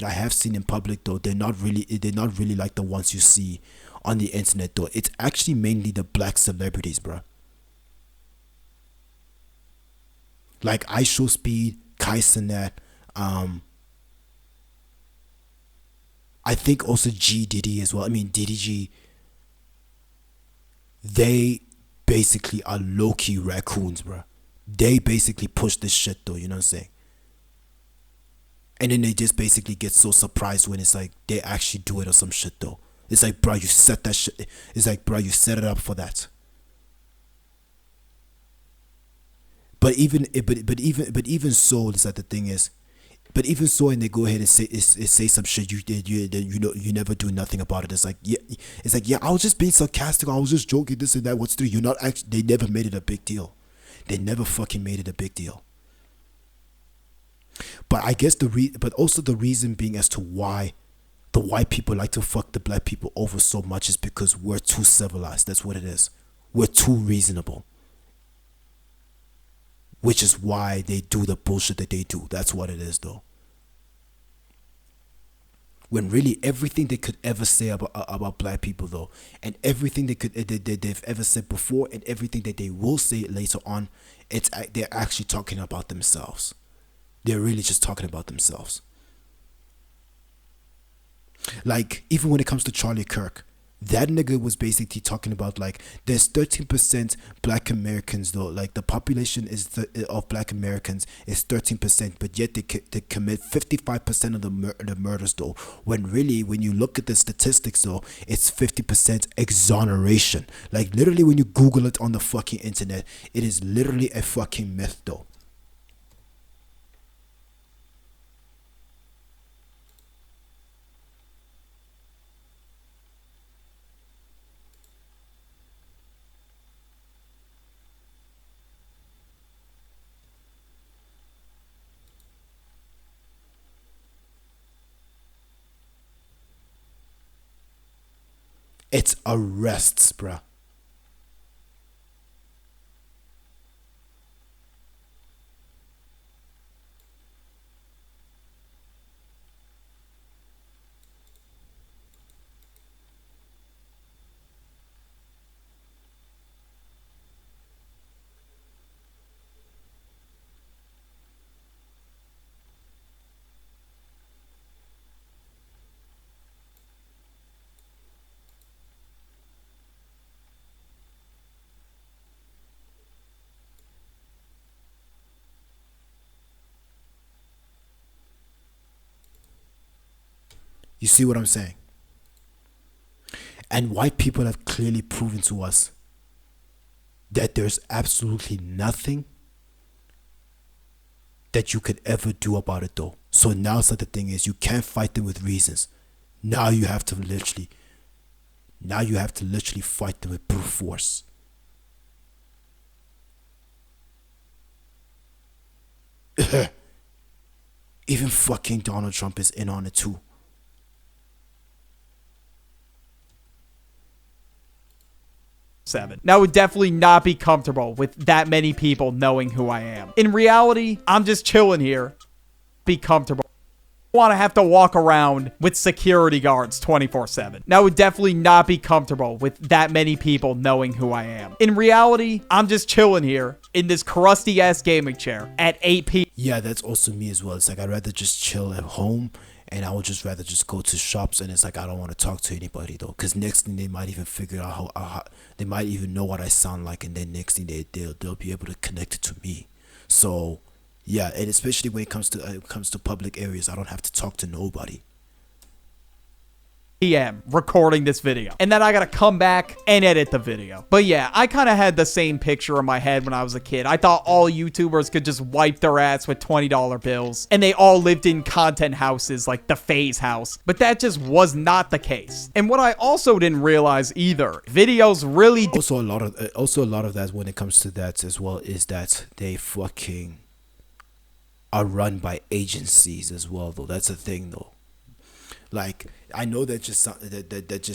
I have seen in public though, they're not really like the ones you see on the internet though. It's actually mainly the black celebrities, bro. Like I Show Speed, Kai Cenat, I think also G Diddy as well. I mean DDG. They basically are low-key raccoons, bro. They basically push this shit though, you know what I'm saying? And then they just basically get so surprised when it's like they actually do it or some shit though. It's like, bro, you set that shit. It's like, bro, you set it up for that. But even so, is that the thing is. But even so, and they go ahead and say some shit, you never do nothing about it. It's like, yeah, I was just being sarcastic. I was just joking, this and that. What's through? You're not actually. They never made it a big deal. They never fucking made it a big deal. But I guess but also the reason being as to why the white people like to fuck the black people over so much is because we're too civilized. That's what it is. We're too reasonable. Which is why they do the bullshit that they do. That's what it is though. when really everything they could ever say about black people though, and everything they've ever said before, and everything that they will say later on, they're actually talking about themselves. They're really just talking about themselves. Like, even when it comes to Charlie Kirk, that nigga was basically talking about, like, there's 13% black Americans though, like the population of black Americans is 13%, but yet they commit 55% of the murders though, when really, when you look at the statistics though, it's 50% exoneration. Like, literally, when you Google it on the fucking internet, it is literally a fucking myth though. It's arrests, bruh. You see what I'm saying? And white people have clearly proven to us that there's absolutely nothing that you could ever do about it though. So now the thing is, you can't fight them with reasons. Now you have to literally fight them with brute force. Even fucking Donald Trump is in on it too. Now, I would definitely not be comfortable with that many people knowing who I am. In reality, I'm just chilling here. Be comfortable. I want to have to walk around with security guards 24/7. Now, I would definitely not be comfortable with that many people knowing who I am. In reality, I'm just chilling here in this crusty ass gaming chair at 8 p.m. Yeah, that's also me as well. It's like, I'd rather just chill at home, and I would just rather just go to shops, and it's like, I don't want to talk to anybody though, because next thing they might even figure out how they might even know what I sound like, and then next thing they'll be able to connect it to me. So yeah, and especially when it comes to public areas, I don't have to talk to nobody. recording this video, and then I gotta come back and edit the video. But yeah, I kind of had the same picture in my head when I was a kid. I thought all YouTubers could just wipe their ass with $20 bills, and they all lived in content houses like the FaZe house, but that just was not the case. And what I also didn't realize either, videos really also a lot of that, when it comes to that as well, is that they fucking are run by agencies as well though. That's a thing though. Like, I know that just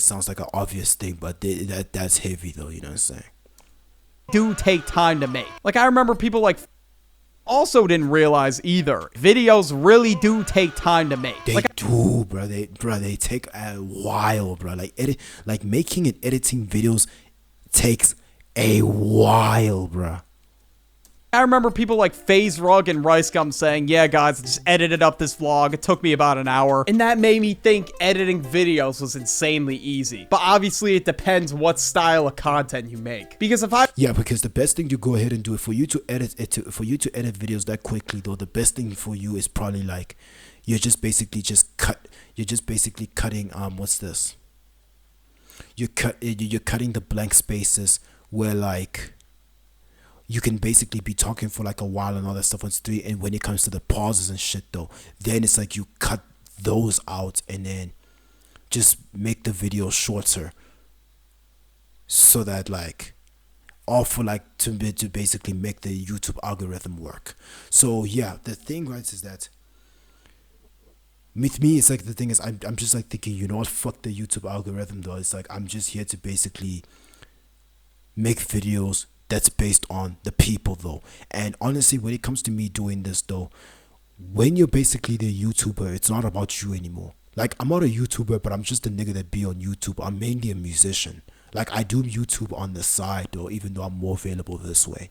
sounds like an obvious thing, but that's heavy though, you know what I'm saying? Do take time to make. Like, I remember people like also didn't realize either, videos really do take time to make. They do, bro. They take a while, bro. Like making and editing videos takes a while, bro. I remember people like FaZe Rug and Rice Gum saying, yeah guys, I just edited up this vlog, it took me about an hour, and that made me think editing videos was insanely easy. But obviously it depends what style of content you make. Because because the best thing to go ahead and do, for you to edit videos that quickly though, the best thing for you is probably like, you're just basically cutting what's this? You're cutting the blank spaces where like you can basically be talking for like a while and all that stuff on street, and when it comes to the pauses and shit though, then it's like you cut those out and then just make the video shorter, so that like all for like to basically make the YouTube algorithm work. So yeah, the thing, right, is that with me, it's like, the thing is, I'm just like thinking, you know what, fuck the YouTube algorithm though. It's like, I'm just here to basically make videos that's based on the people though. And honestly, when it comes to me doing this though, when you're basically the YouTuber, it's not about you anymore. Like, I'm not a YouTuber, but I'm just a nigga that be on YouTube. I'm mainly a musician. Like, I do YouTube on the side though, even though I'm more available this way.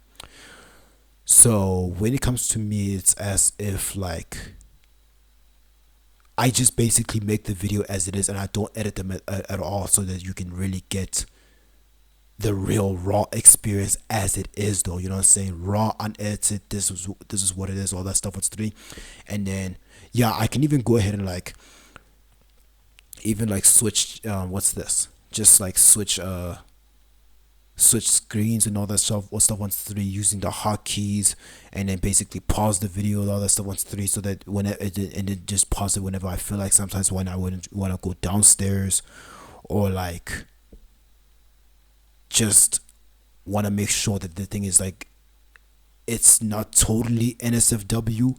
So when it comes to me, it's as if like I just basically make the video as it is, and I don't edit them at all, so that you can really get the real raw experience as it is though. You know what I'm saying? Raw, unedited. This is what it is. All that stuff. What's three, and then yeah, I can even go ahead and like even like switch. What's this? Just like switch screens and all that stuff. What stuff wants three using the hotkeys, and then basically pause the video and all that stuff wants three, so that when and then just pause it whenever I feel like. Sometimes when I want to go downstairs, or like just want to make sure that the thing is like it's not totally NSFW.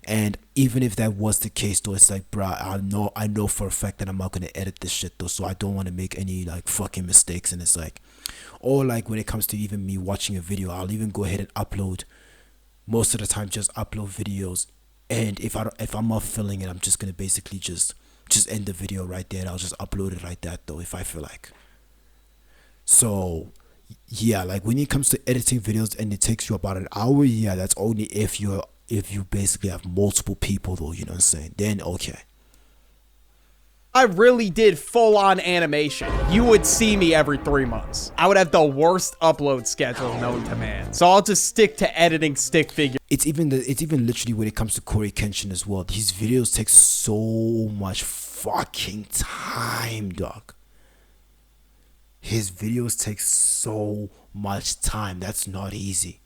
And even if that was the case though, it's like, bruh, I know for a fact that I'm not gonna edit this shit though, so I don't want to make any like fucking mistakes. And it's like, or like when it comes to even me watching a video, I'll even go ahead and upload, most of the time just upload videos. And if I'm not feeling it, I'm just gonna basically just end the video right there, and I'll just upload it like that though, if I feel like. So yeah, like when it comes to editing videos and it takes you about an hour, yeah, that's only if you basically have multiple people though, you know what I'm saying? Then okay. I really did full-on animation, you would see me every 3 months. I would have the worst upload schedule known to man. So I'll just stick to editing stick figures. It's even literally when it comes to Corey Kenshin as well. These videos take so much fucking time, dog. His videos take so much time. That's not easy.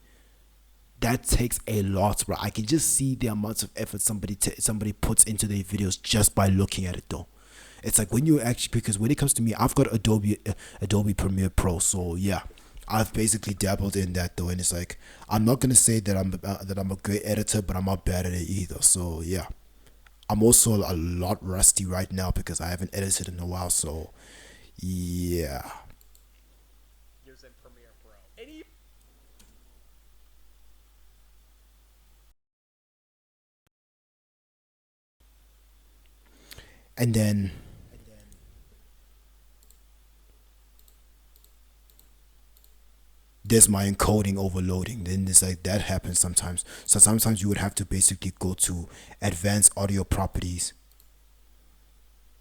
That takes a lot, bro. I can just see the amounts of effort somebody puts into their videos just by looking at it though. It's like when you actually, because when it comes to me, I've got Adobe Premiere Pro, so yeah, I've basically dabbled in that though. And it's like, I'm not gonna say that I'm a great editor, but I'm not bad at it either. So yeah, I'm also a lot rusty right now because I haven't edited in a while. So yeah. Using Premiere Pro. And then there's my encoding overloading. Then it's like that happens sometimes. So sometimes you would have to basically go to advanced audio properties,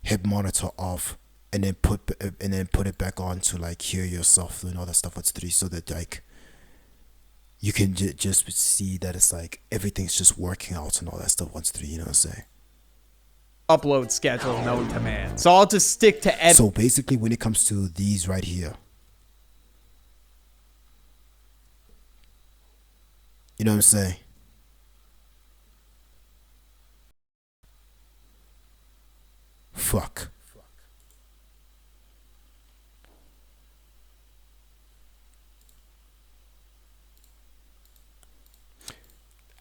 hit monitor off, and then put it back on to like hear yourself and all that stuff. What's three, so that like you can just see that it's like everything's just working out and all that stuff. What's three, you know what I'm saying? Upload schedule known to man. So I'll just stick to edit. So basically when it comes to these right here, you know what I'm saying? Fuck.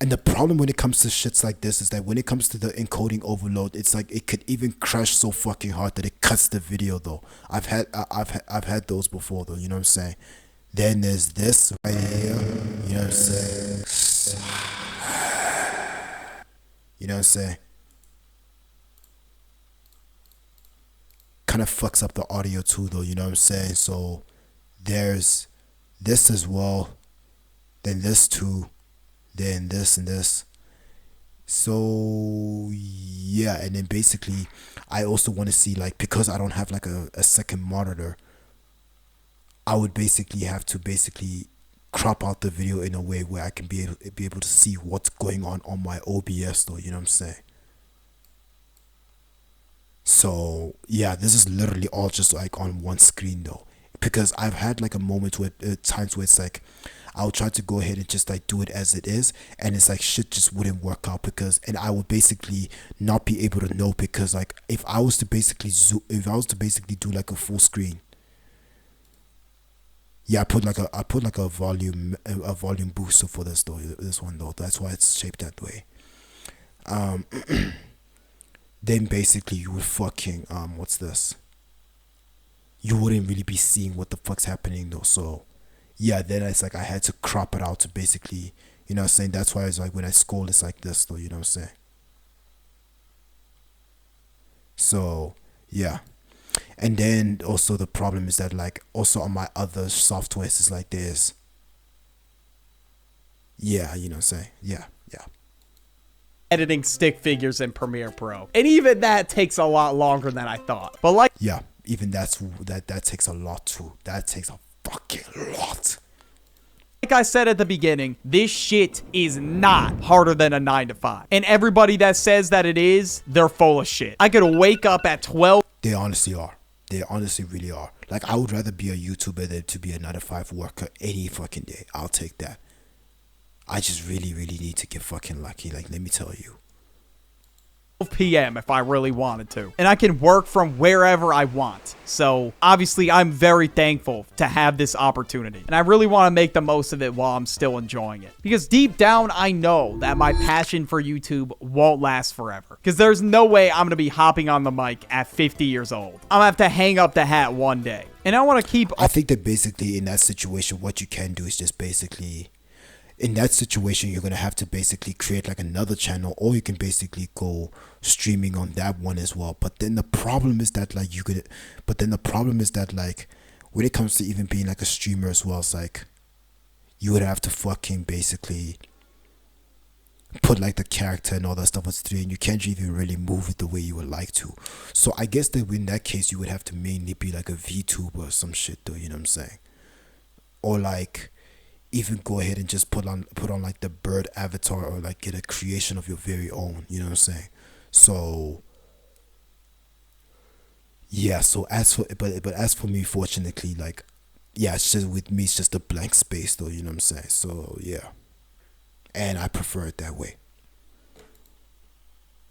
And the problem when it comes to shits like this is that when it comes to the encoding overload, it's like it could even crash so fucking hard that it cuts the video though. I've had those before though, you know what I'm saying? Then there's this right here, you know what I'm saying? You know what I'm saying? Kind of fucks up the audio too though, you know what I'm saying? So there's this as well, then this too, then this and this. So yeah, and then basically I also want to see, like, because I don't have like a second monitor, I would basically have to crop out the video in a way where I can be able to see what's going on my OBS though, you know what I'm saying? So yeah, this is literally all just like on one screen though, because I've had like a moment where times where it's like I'll try to go ahead and just like do it as it is, and it's like shit just wouldn't work out, because, and I would basically not be able to know, because like if I was to basically do like a full screen, yeah, I put like a volume booster for this though, this one though, that's why it's shaped that way. Then basically you would fucking what's this, you wouldn't really be seeing what the fuck's happening though. So yeah, then it's like I had to crop it out to basically, you know what I'm saying? That's why it's like when I scroll it's like this though, you know what I'm saying? So yeah. And then also the problem is that like also on my other softwares is like this. Yeah, you know what I'm saying? Yeah. editing stick figures in Premiere Pro. And even that takes a lot longer than I thought. But like Yeah, even that takes a lot too. That takes a fucking lot. Like I said at the beginning, this shit is not harder than a 9 to 5. And everybody that says that it is, they're full of shit. I could wake up at 12. They honestly are. They honestly really are. Like, I would rather be a YouTuber than to be a 9 to 5 worker any fucking day. I'll take that. I just really, really need to get fucking lucky. Like, let me tell you. p.m. if I really wanted to. And I can work from wherever I want. So obviously I'm very thankful to have this opportunity. And I really want to make the most of it while I'm still enjoying it. Because deep down I know that my passion for YouTube won't last forever. Because there's no way I'm going to be hopping on the mic at 50 years old. I'm going to have to hang up the hat one day. And I want to keep... I think that basically in that situation what you can do is just basically... In that situation, you're going to have to basically create like another channel, or you can basically go streaming on that one as well. But then the problem is that like when it comes to even being like a streamer as well, it's like you would have to fucking basically put like the character and all that stuff on stream, and you can't even really move it the way you would like to. So I guess that in that case, you would have to mainly be like a VTuber or some shit though, you know what I'm saying? Or like... even go ahead and just put on like the bird avatar, or like get a creation of your very own, you know what I'm saying? So yeah, so as for but as for me, fortunately, like yeah, it's just with me it's just a blank space though, you know what I'm saying? So yeah. And I prefer it that way.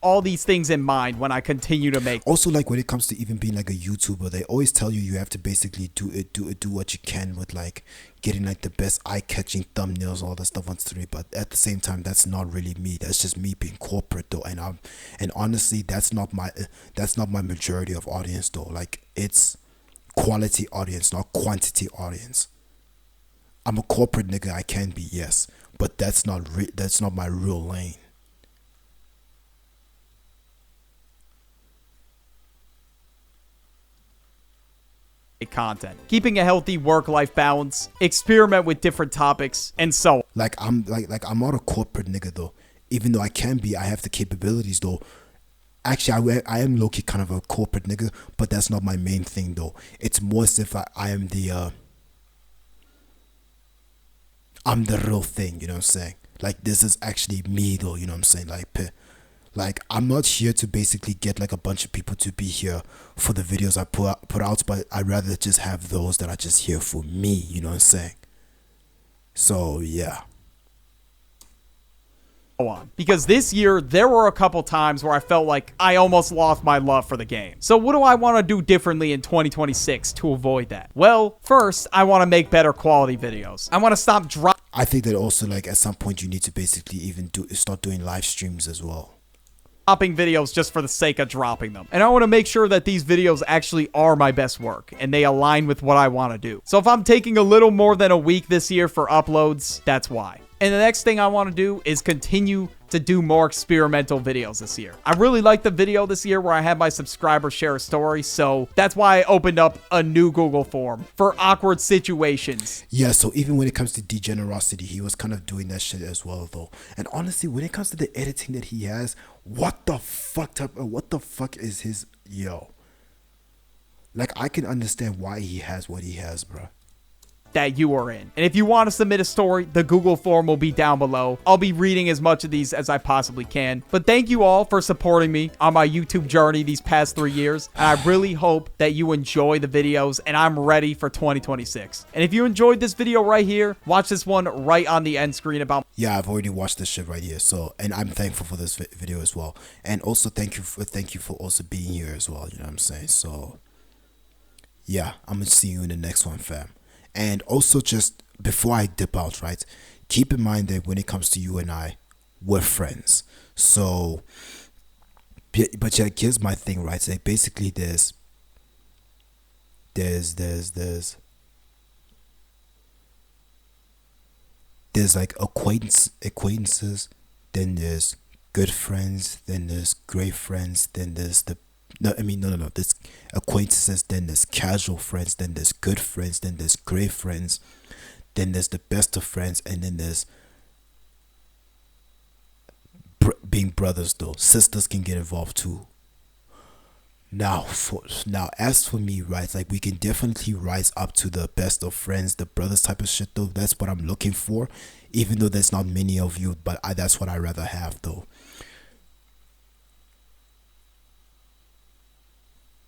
All these things in mind when I continue to make. Also, like when it comes to even being like a YouTuber, they always tell you have to basically do what you can with like getting like the best eye-catching thumbnails, all that stuff on stream. But at the same time, that's not really me. That's just me being corporate though, and honestly, that's not my majority of audience though. Like it's quality audience, not quantity audience. I'm a corporate nigga. I can be, yes, but that's not my real lane. Content, keeping a healthy work-life balance, experiment with different topics, and so on. Like I'm not a corporate nigga though. Even though I can be, I have the capabilities though. Actually, I am low-key kind of a corporate nigga, but that's not my main thing though. It's more as if I am I'm the real thing, you know what I'm saying? Like this is actually me though, you know what I'm saying? Like I'm not here to basically get like a bunch of people to be here for the videos I put out, but I'd rather just have those that are just here for me, you know what I'm saying? So yeah. On. Because this year, there were a couple times where I felt like I almost lost my love for the game. So what do I want to do differently in 2026 to avoid that? Well, first, I want to make better quality videos. I want to stop dropping. I think that also like at some point you need to basically even start doing live streams as well. Dropping videos just for the sake of dropping them. And I want to make sure that these videos actually are my best work and they align with what I want to do. So if I'm taking a little more than a week this year for uploads, that's why. And the next thing I want to do is continue to do more experimental videos this year. I really liked the video this year where I had my subscribers share a story, so that's why I opened up a new Google form for awkward situations. Yeah, so even when it comes to degenerosity, he was kind of doing that shit as well though. And honestly, when it comes to the editing that he has, what the fuck is his, yo? Like I can understand why he has what he has, bro. That you are in. And if you want to submit a story, the Google form will be down below. I'll be reading as much of these as I possibly can. But thank you all for supporting me on my YouTube journey these past 3 years. And I really hope that you enjoy the videos and I'm ready for 2026. And if you enjoyed this video right here, watch this one right on the end screen about... Yeah, I've already watched this shit right here. So, and I'm thankful for this video as well. And also thank you for also being here as well. You know what I'm saying? So, yeah, I'm going to see you in the next one, fam. And also just before I dip out, right, keep in mind that when it comes to you and I, we're friends. So, but yeah, here's my thing, right? So basically there's like acquaintances, then there's good friends, then there's great friends, then there's the No, I mean, no. There's acquaintances, then there's casual friends, then there's good friends, then there's great friends, then there's the best of friends, and then there's being brothers though. Sisters can get involved too. Now, as for me, right, like we can definitely rise up to the best of friends, the brothers type of shit though. That's what I'm looking for, even though there's not many of you, but that's what I rather have though.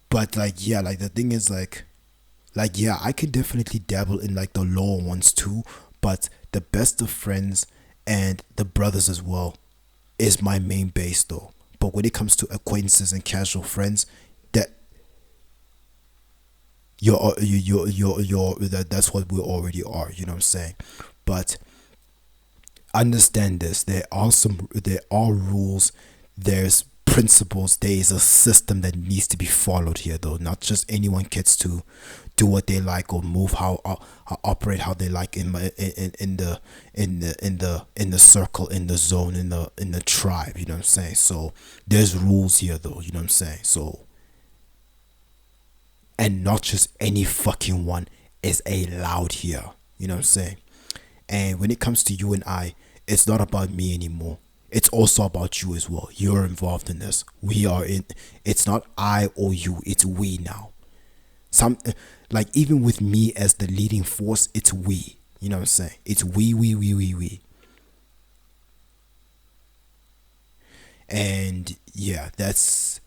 But like, yeah, like the thing is like yeah, I could definitely dabble in like the lower ones too, but the best of friends and the brothers as well is my main base though. But when it comes to acquaintances and casual friends, that that's what we already are, you know what I'm saying? But understand this, there are rules, there's principles, there is a system that needs to be followed here though. Not just anyone gets to do what they like or move how operate how they like in the circle, in the zone, in the tribe, you know what I'm saying? So there's rules here though, you know what I'm saying? So, and not just any fucking one is allowed here, you know what I'm saying? And when it comes to you and I, it's not about me anymore. It's also about you as well. You're involved in this. We are in. It's not I or you. It's we now. Like even with me as the leading force, it's we. You know what I'm saying? It's we. And yeah, that's.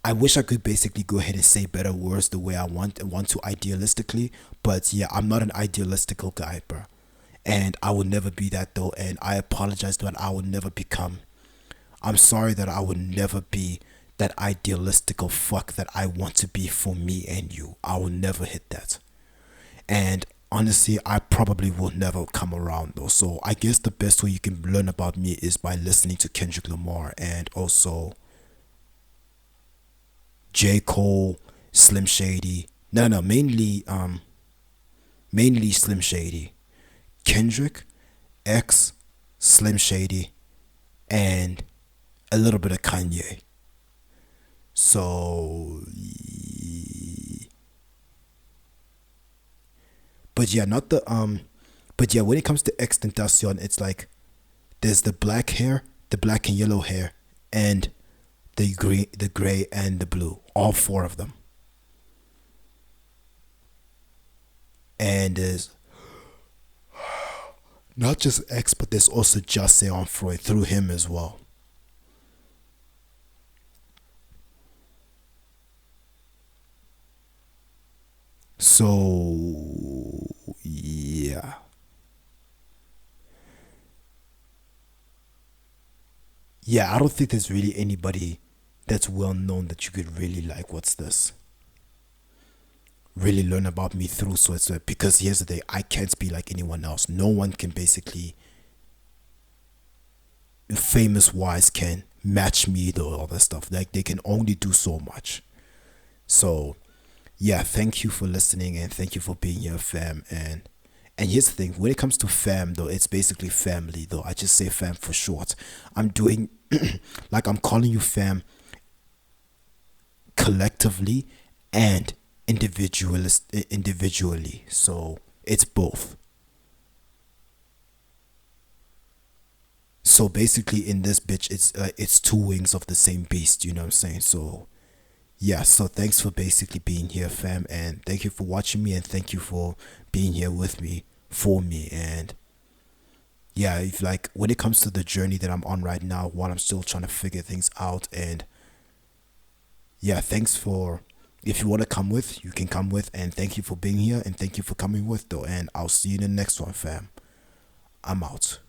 I wish I could basically go ahead and say better words the way I want to idealistically, but yeah, I'm not an idealistical guy, bro. And I will never be that though, and I apologize that I will never become. I'm sorry that I will never be that idealistical fuck that I want to be for me and you. I will never hit that. And honestly, I probably will never come around though. So I guess the best way you can learn about me is by listening to Kendrick Lamar and also J. Cole, Slim Shady. No, mainly Slim Shady. Kendrick, X, Slim Shady, and a little bit of Kanye. So, but yeah, not the but yeah, when it comes to Extentacion, it's like there's the black hair, the black and yellow hair, and the gray and the blue, all four of them. And there's not just X, but there's also Just on Freud through him as well. So yeah. Yeah, I don't think there's really anybody that's well known that you could really like, what's this? Really learn about me through Sweatsweat, because here's the thing, I can't be like anyone else. No one can basically famous wise can match me though, all that stuff. Like they can only do so much. So yeah, thank you for listening and thank you for being here, fam. And here's the thing, when it comes to fam though, it's basically family though. I just say fam for short. I'm doing like I'm calling you fam collectively and individually. So it's both. So basically in this bitch, it's two wings of the same beast, you know what I'm saying? So yeah, so thanks for basically being here, fam, and thank you for watching me, and thank you for being here with me, for me. And yeah, if like when it comes to the journey that I'm on right now, while I'm still trying to figure things out, and yeah, thanks for, if you want to come with, you can come with, and thank you for being here, and thank you for coming with though, and I'll see you in the next one, fam. I'm out.